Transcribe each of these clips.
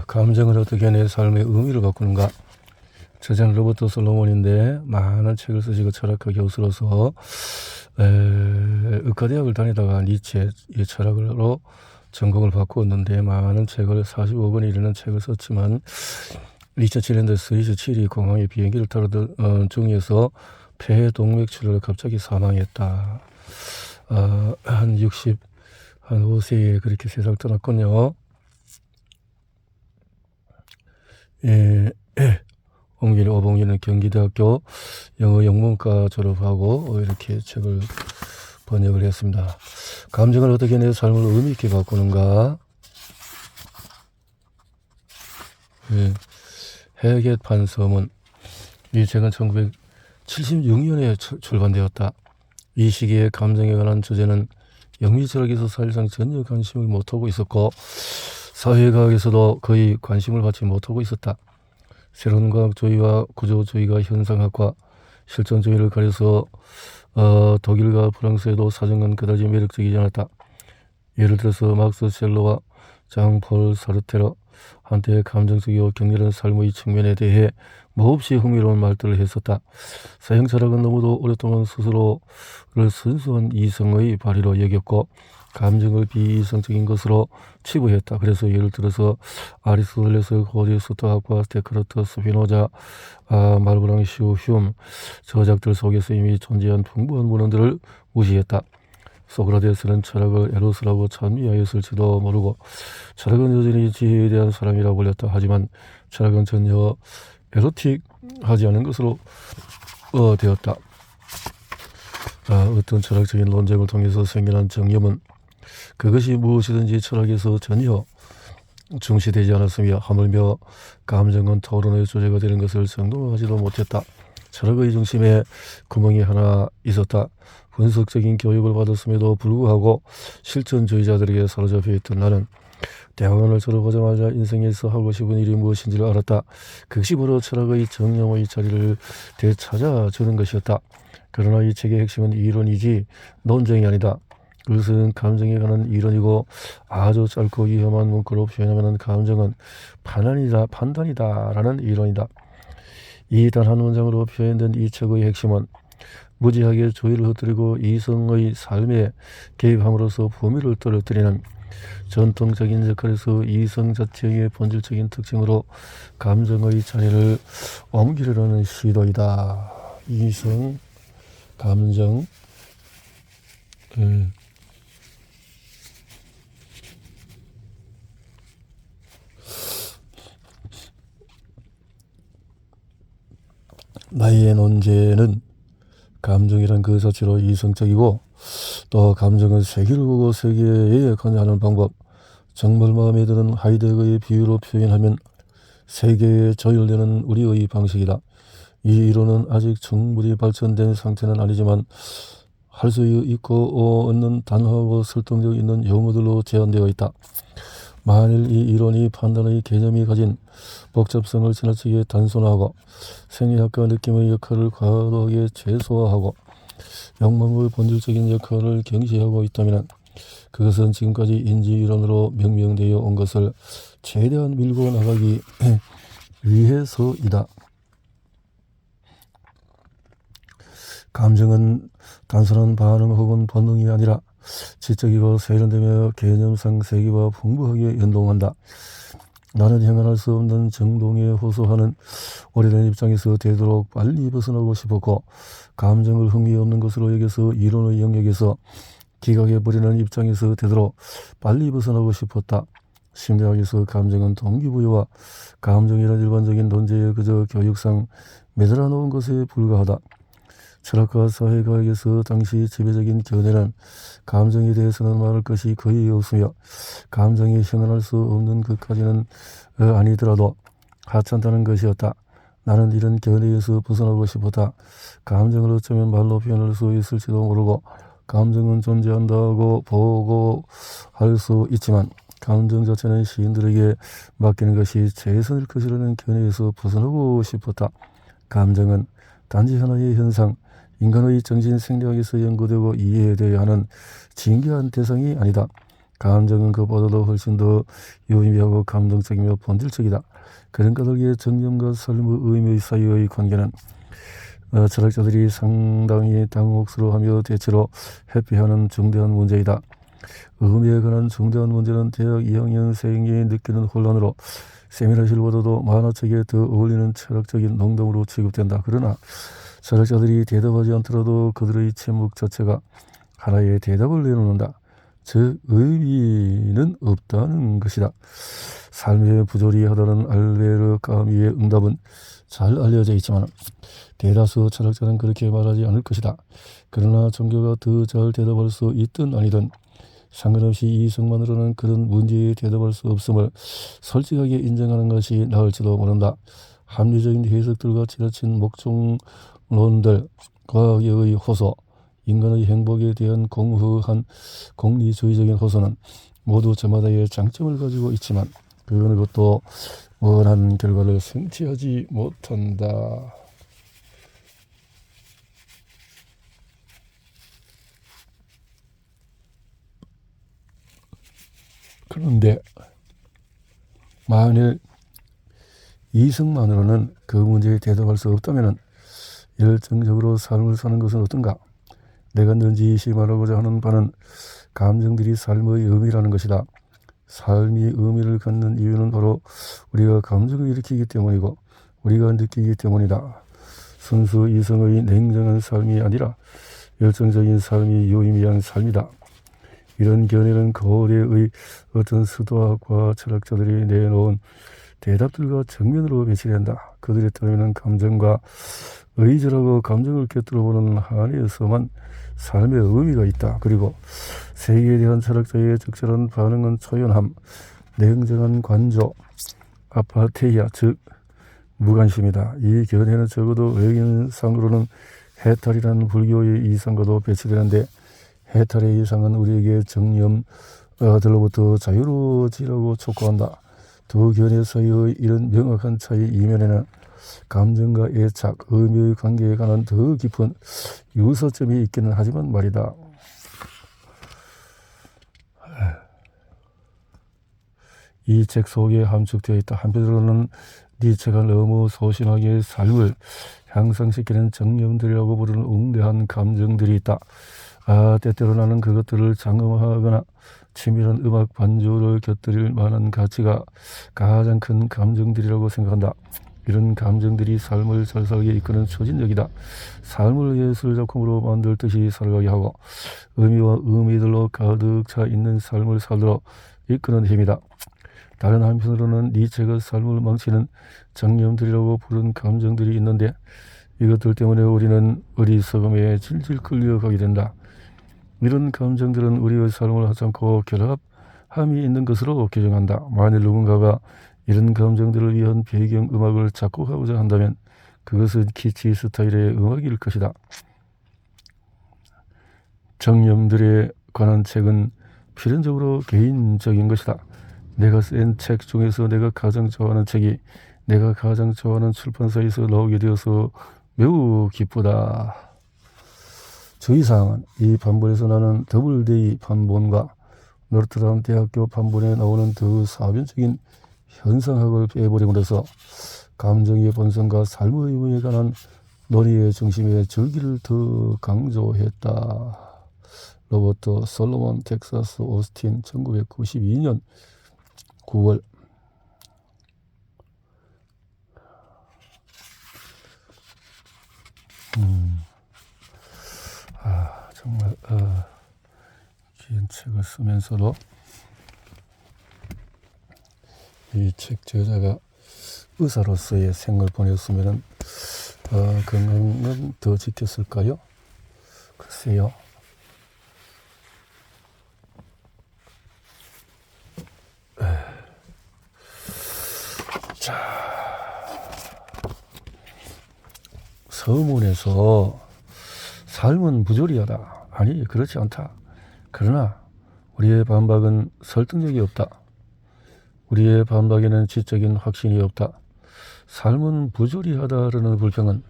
감정을 어떻게 내 삶의 의미를 바꾸는가? 저자는 로버트 솔로몬인데 많은 책을 쓰시고 철학과 교수로서 의과대학을 다니다가 니체의 철학으로 전공을 바꾸었는데 많은 책을 45권에 이르는 책을 썼지만 2007년도에 스위스 치리 공항에 비행기를 타던 중에서 폐동맥출혈로 갑자기 사망했다. 한 5세에 그렇게 세상 떠났군요. 오봉이는 경기대학교 영어 영문과 졸업하고 이렇게 책을 번역을 했습니다. 감정을 어떻게 내 삶을 의미 있게 바꾸는가? 해겟 반서문. 이 책은 1976년에 출간되었다. 이 시기에 감정에 관한 주제는 영미철학에서 사실상 전혀 관심을 못하고 있었고 사회과학에서도 거의 관심을 받지 못하고 있었다. 새로운 과학주의와 구조주의가 현상학과 실존주의를 가려서 독일과 프랑스에도 사정은 그다지 매력적이지 않았다. 예를 들어서 막스 셀러와 장폴 사르테르 한때 감정적이고 격렬한 삶의 측면에 대해 몹시 흥미로운 말들을 했었다. 서양 철학은 너무도 오랫동안 스스로를 순수한 이성의 발휘로 여겼고 감정을 비이성적인 것으로 치부했다. 그래서 예를 들어서 아리스토텔레스, 고대 수타학과 데카르트, 스피노자, 말브랑시우, 휴움 저작들 속에서 이미 존재한 풍부한 문헌들을 무시했다. 소크라테스는 철학을 에로스라고 찬미하였을지도 모르고 철학은 여전히 지혜에 대한 사랑이라고 불렸다. 하지만 철학은 전혀 에로틱하지 않은 것으로 되었다. 어떤 철학적인 논쟁을 통해서 생겨난 정념은 그것이 무엇이든지 철학에서 전혀 중시되지 않았으며 하물며 감정은 토론의 주제가 되는 것을 정동하지도 못했다. 철학의 중심에 구멍이 하나 있었다. 분석적인 교육을 받았음에도 불구하고 실천주의자들에게 사로잡혀 있던 나는 대학원을 졸업하자마자 인생에서 하고 싶은 일이 무엇인지를 알았다. 그것이 바로 철학의 정념의 자리를 되찾아주는 것이었다. 그러나 이 책의 핵심은 이론이지 논쟁이 아니다. 그것은 감정에 관한 이론이고 아주 짧고 위험한 문구로 표현하면 감정은 판단이다라는 이론이다. 이 단 한 문장으로 표현된 이 책의 핵심은 무지하게 주의를 흩뜨리고 이성의 삶에 개입함으로써 범위를 떨어뜨리는 전통적인 역할에서 이성 자체의 본질적인 특징으로 감정의 자리를 옮기려는 시도이다. 이성, 감정, 나의 논제는 감정이란 그 자체로 이성적이고 또 감정은 세계를 보고 세계에 관여하는 방법, 정말 마음에 드는 하이데거의 비유로 표현하면 세계에 조율되는 우리의 방식이다. 이 이론은 아직 충분히 발전된 상태는 아니지만 할 수 있고 얻는 단호하고 설득력 있는 용어들로 제한되어 있다. 만일 이 이론이 판단의 개념이 가진 복잡성을 지나치게 단순화하고 생리학과 느낌의 역할을 과도하게 최소화하고 욕망의 본질적인 역할을 경시하고 있다면 그것은 지금까지 인지이론으로 명명되어 온 것을 최대한 밀고 나가기 위해서이다. 감정은 단순한 반응 혹은 본능이 아니라 지적이고 세련되며 개념상 세계와 풍부하게 연동한다. 나는 형언할 수 없는 정동에 호소하는 오래된 입장에서 되도록 빨리 벗어나고 싶었고 감정을 흥미없는 것으로 여겨서 이론의 영역에서 기각해버리는 입장에서 되도록 빨리 벗어나고 싶었다. 심리학에서 감정은 동기부여와 감정이란 일반적인 논제에 그저 교육상 매달아 놓은 것에 불과하다. 철학과 사회과학에서 당시 지배적인 견해는 감정에 대해서는 말할 것이 거의 없으며 감정이 형언할 수 없는 것까지는 아니더라도 하찮다는 것이었다. 나는 이런 견해에서 벗어나고 싶었다. 감정을 어쩌면 말로 표현할 수 있을지도 모르고 감정은 존재한다고 보고할 수 있지만 감정 자체는 시인들에게 맡기는 것이 최선일 것이라는 견해에서 벗어나고 싶었다. 감정은 단지 하나의 현상, 인간의 정신 생리학에서 연구되고 이해되어야 하는 진귀한 대상이 아니다. 감정은 그보다도 훨씬 더 유의미하고 감동적이며 본질적이다. 그런 까닭에 정념과 삶의 의미의 사이의 관계는 철학자들이 상당히 당혹스러워하며 대체로 회피하는 중대한 문제이다. 의미에 관한 중대한 문제는 대학 2학년생이 느끼는 혼란으로 세미나실보다도 만화책에 더 어울리는 철학적인 농담으로 취급된다. 그러나 철학자들이 대답하지 않더라도 그들의 침묵 자체가 하나의 대답을 내놓는다. 즉 의미는 없다는 것이다. 삶의 부조리하다는 알베르 까뮈의 응답은 잘 알려져 있지만 대다수 철학자는 그렇게 말하지 않을 것이다. 그러나 종교가 더 잘 대답할 수 있든 아니든 상관없이 이성만으로는 그런 문제에 대답할 수 없음을 솔직하게 인정하는 것이 나을지도 모른다. 합리적인 해석들과 지나친 목적론들, 과학의 호소, 인간의 행복에 대한 공허한 공리주의적인 호소는 모두 저마다의 장점을 가지고 있지만 그 어느 것도 원하는 결과를 성취하지 못한다. 그런데 만일 이성만으로는 그 문제에 대답할 수 없다면 열정적으로 삶을 사는 것은 어떤가? 내가 넌지시 말하고자 하는 바는 감정들이 삶의 의미라는 것이다. 삶이 의미를 갖는 이유는 바로 우리가 감정을 일으키기 때문이고 우리가 느끼기 때문이다. 순수 이성의 냉정한 삶이 아니라 열정적인 삶이 유의미한 삶이다. 이런 견해는 고대의 어떤 수도학과 철학자들이 내놓은 대답들과 정면으로 배치된다. 그들에 따르면 감정과 의지라고 감정을 곁들여보는 한에서만 삶의 의미가 있다. 그리고 세계에 대한 철학자의 적절한 반응은 초연함, 냉정한 관조, 아파테이아, 즉 무관심이다. 이 견해는 적어도 외견상으로는 해탈이라는 불교의 이상과도 배치되는데 해탈의 이상은 우리에게 정념들로부터 자유로워지라고 촉구한다. 두 견해 사이의 이런 명확한 차이 이면에는 감정과 애착, 의미의 관계에 관한 더 깊은 유서점이 있기는 하지만 말이다. 이 책 속에 함축되어 있다. 한편으로는 니체가 너무 소심하게 삶을 향상시키는 정념들이라고 부르는 웅대한 감정들이 있다. 때때로 나는 그것들을 장엄하거나 치밀한 음악 반주를 곁들일 만한 가치가 가장 큰 감정들이라고 생각한다. 이런 감정들이 삶을 잘 살게 이끄는 추진력이다. 삶을 예술작품으로 만들 듯이 살아가게 하고 의미와 의미들로 가득 차 있는 삶을 살도록 이끄는 힘이다. 다른 한편으로는 니체가 삶을 망치는 정념들이라고 부른 감정들이 있는데 이것들 때문에 우리는 어리석음에 질질 끌려가게 된다. 이런 감정들은 우리의 삶을 하찮고 결합함이 있는 것으로 규정한다. 만일 누군가가 이런 감정들을 위한 배경 음악을 작곡하고자 한다면 그것은 키치 스타일의 음악일 것이다. 정념들에 관한 책은 필연적으로 개인적인 것이다. 내가 쓴 책 중에서 내가 가장 좋아하는 책이 내가 가장 좋아하는 출판사에서 나오게 되어서 매우 기쁘다. 주의사항은 이 판본에서 나는 더블데이 판본과 노르트담 대학교 판본에 나오는 더 사변적인 현상학을 빼버리고 해서 감정의 본성과 삶의 의미에 관한 논의의 중심에 절기를 더 강조했다. 로버트 솔로몬 텍사스 오스틴 1992년 9월 정말 긴 책을 쓰면서도 이 책 저자가 의사로서의 생을 보냈으면 건강은 더 지켰을까요? 글쎄요. 자, 서문에서 삶은 부조리하다. 아니, 그렇지 않다. 그러나 우리의 반박은 설득력이 없다. 우리의 반박에는 지적인 확신이 없다. 삶은 부조리하다라는 불평은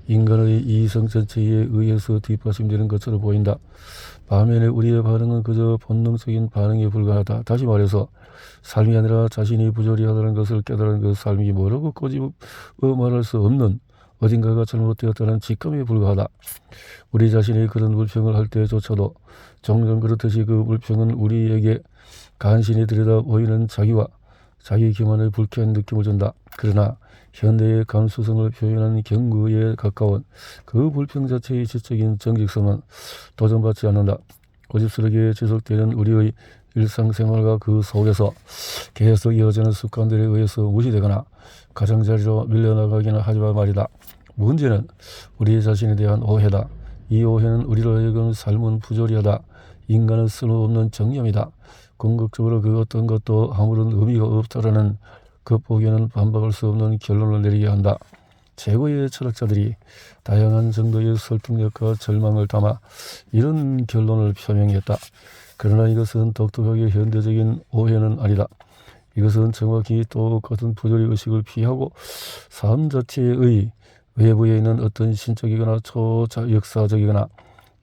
인간의 이성 전체에 의해서 뒷받침되는 것처럼 보인다. 반면에 우리의 반응은 그저 본능적인 반응에 불과하다. 다시 말해서 삶이 아니라 자신이 부조리하다는 것을 깨달은 그 삶이 뭐라고 꼬집어 말할 수 없는 어딘가가 잘못되었다는 직감에 불과하다. 우리 자신이 그런 불평을 할 때조차도 종종 그렇듯이 그 불평은 우리에게 간신히 들여다 보이는 자기와 자기 기만의 불쾌한 느낌을 준다. 그러나 현대의 감수성을 표현하는 경구에 가까운 그 불평 자체의 지적인 정직성은 도전받지 않는다. 고집스럽게 지속되는 우리의 일상생활과 그 속에서 계속 이어지는 습관들에 의해서 무시되거나 가장자리로 밀려나가기는 하지만 말이다. 문제는 우리 자신에 대한 오해다. 이 오해는 우리로 하여금 삶은 부조리하다. 인간은 쓸모없는 정념이다. 궁극적으로 그 어떤 것도 아무런 의미가 없다라는 극복에는 반박할 수 없는 결론을 내리게 한다. 최고의 철학자들이 다양한 정도의 설득력과 절망을 담아 이런 결론을 표명했다. 그러나 이것은 독특하게 현대적인 오해는 아니다. 이것은 정확히 똑같은 부조리 의식을 피하고 삶 자체의 외부에 있는 어떤 신적이거나 초역사적이거나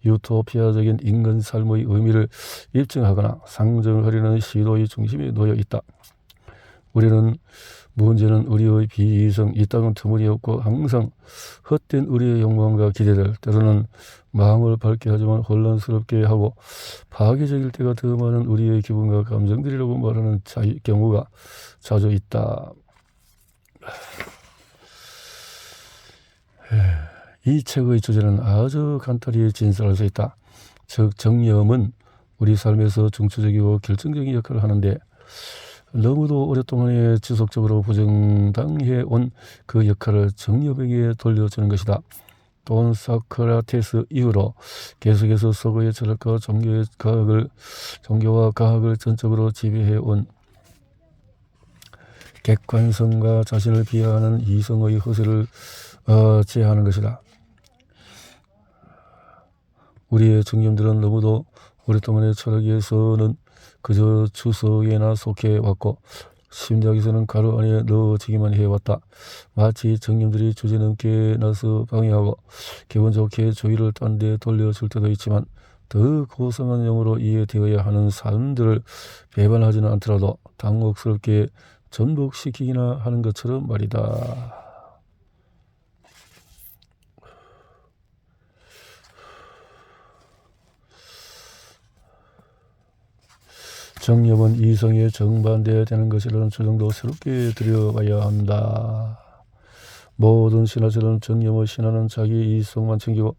유토피아적인 인간 삶의 의미를 입증하거나 상정하려는 시도의 중심에 놓여 있다. 문제는 우리의 비이성, 이 땅은 터무니없고 항상 헛된 우리의 욕망과 기대들, 때로는 마음을 밝게 하지만 혼란스럽게 하고 파괴적일 때가 더 많은 우리의 기분과 감정들이라고 말하는 경우가 자주 있다. 이 책의 주제는 아주 간단히 진술할 수 있다. 즉 정념은 우리 삶에서 중추적이고 결정적인 역할을 하는데 너무도 오랫동안에 지속적으로 부정당해 온 그 역할을 정념에게 돌려주는 것이다. 또한 소크라테스 이후로 계속해서 서구의 철학과 종교와 과학을 전적으로 지배해온 객관성과 자신을 비하하는 이성의 허세를 제하는 것이다. 우리의 정념들은 너무도 오랫동안의 철학에서는 그저 주석에나 속해 왔고 심리학에서는 가로 안에 넣어지기만 해왔다. 마치 정념들이 주제넘게 나서 방해하고 기분 좋게 주의를 딴 데 돌려줄 때도 있지만 더 고상한 용어로 이해되어야 하는 사람들을 배반하지는 않더라도 당혹스럽게 전복시키기나 하는 것처럼 말이다. 정념은 이성에 정반대되는 것이라는 주장도 새롭게 들여봐야 한다. 모든 신화처럼 정념의 신화는 자기 이성만 챙기고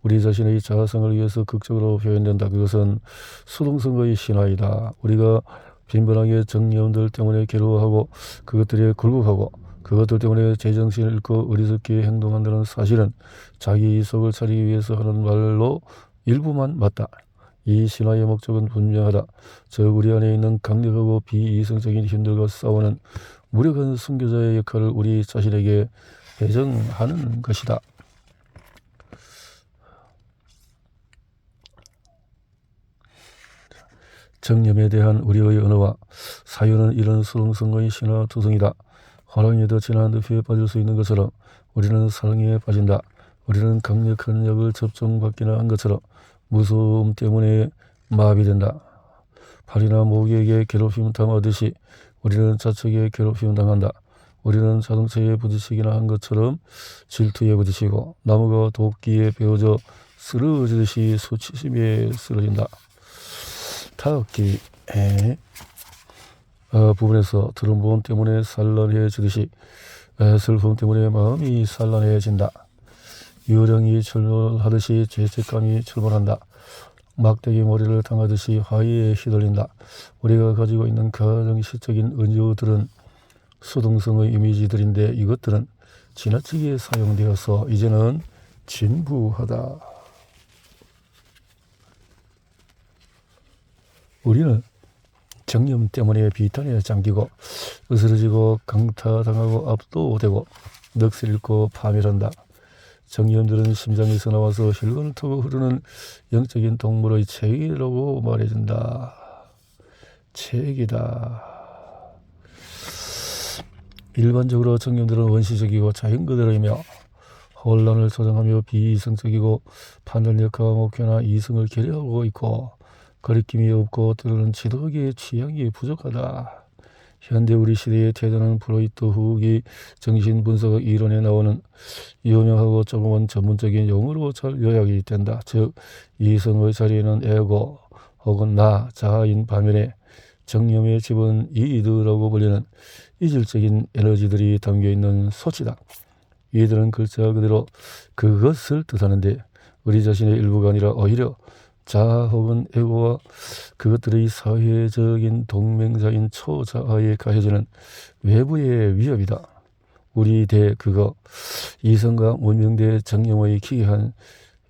우리 자신의 자성을 위해서 극적으로 표현된다. 그것은 수동성의 신화이다. 우리가 빈번하게 정념들 때문에 괴로워하고 그것들에 굴곡하고 그것들 때문에 제정신을 잃고 어리석게 행동한다는 사실은 자기 이성을 차리기 위해서 하는 말로 일부만 맞다. 이 신화의 목적은 분명하다. 즉 우리 안에 있는 강력하고 비이성적인 힘들과 싸우는 무력한 순교자의 역할을 우리 자신에게 배정하는 것이다. 정념에 대한 우리의 언어와 사유는 이런 수동성의 신화 투성이다. 호랑이에 덫이나 늪에 빠질 수 있는 것처럼 우리는 사랑에 빠진다. 우리는 강력한 약을 접종받기나 한 것처럼 무서움 때문에 마비된다. 팔이나 목에게 괴롭힘 당하듯이 우리는 자책에 괴롭힘 당한다. 우리는 자동차에 부딪히기나 한 것처럼 질투에 부딪히고 나무가 도끼에 베어져 쓰러지듯이 수치심에 쓰러진다. 타악기 부분에서 트럼본 때문에 산란해지듯이 슬픔 때문에 마음이 산란해진다. 유령이 출몰하듯이 죄책감이 출몰한다. 막대기 머리를 당하듯이 화의에 휘둘린다. 우리가 가지고 있는 가장 시적인 은유들은 수동성의 이미지들인데 이것들은 지나치게 사용되어서 이제는 진부하다. 우리는 정념 때문에 비탄에 잠기고 으스러지고 강타당하고 압도되고 넋을 잃고 파멸한다. 정념들은 심장에서 나와서 혈관을 타고 흐르는 영적인 동물의 체기라고 말해준다. 체기다. 일반적으로 정념들은 원시적이고 자연 그대로이며 혼란을 조장하며 비이성적이고 판단력과 목표나 이성을 결여하고 있고 거리낌이 없고 때로는 지도학의 취향이 부족하다. 현대 우리 시대의 태도는 프로이트 후기 정신분석 이론에 나오는 유명하고 조금은 전문적인 용어로 잘 요약이 된다. 즉 이성의 자리에는 에고 혹은 나, 자아인 반면에 정념의 집은 이드라고 불리는 이질적인 에너지들이 담겨있는 소치다. 이들은 글자 그대로 그것을 뜻하는데 우리 자신의 일부가 아니라 오히려 자아 혹은 에고와 그것들의 사회적인 동맹자인 초자아에 가해지는 외부의 위협이다. 우리 대 그거, 이성과 문명대 정령의 기이한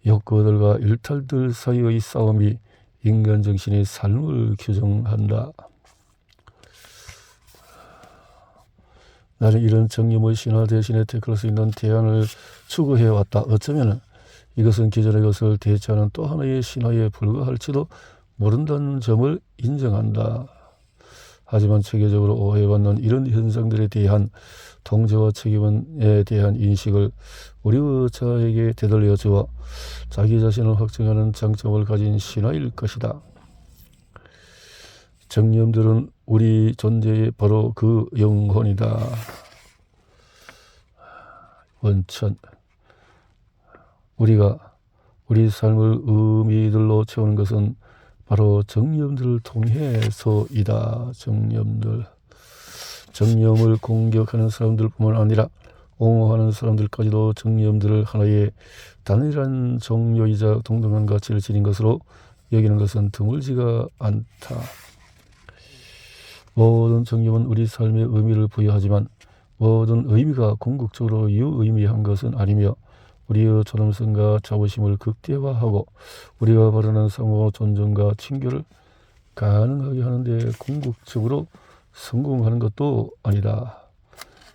욕구들과 일탈들 사이의 싸움이 인간 정신의 삶을 규정한다. 나는 이런 정념의 신화 대신에 택할 수 있는 대안을 추구해왔다. 어쩌면 이것은 기존의 것을 대체하는 또 하나의 신화에 불과할지도 모른다는 점을 인정한다. 하지만 체계적으로 오해받는 이런 현상들에 대한 통제와 책임에 대한 인식을 우리의 자아에게 되돌려 주어 자기 자신을 확증하는 장점을 가진 신화일 것이다. 정념들은 우리 존재의 바로 그 영혼이다. 원천. 우리가 우리 삶을 의미들로 채우는 것은 바로 정념들을 통해서이다. 정념을 공격하는 사람들뿐만 아니라 옹호하는 사람들까지도 정념들을 하나의 단일한 종류이자 동등한 가치를 지닌 것으로 여기는 것은 드물지가 않다. 모든 정념은 우리 삶에 의미를 부여하지만 모든 의미가 궁극적으로 유의미한 것은 아니며 우리의 존엄성과 자부심을 극대화하고 우리가 바라는 상호 존중과 친교를 가능하게 하는데 궁극적으로 성공하는 것도 아니다.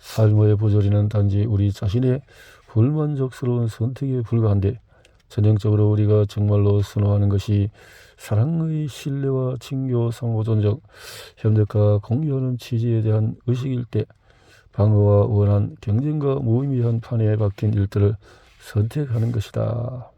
삶의 부조리는 단지 우리 자신의 불만족스러운 선택에 불과한데 전형적으로 우리가 정말로 선호하는 것이 사랑의 신뢰와 친교, 상호 존중, 협력과 공유하는 취지에 대한 의식일 때 방어와 원한, 경쟁과 무의미한 판에 박힌 일들을 선택하는 것이다.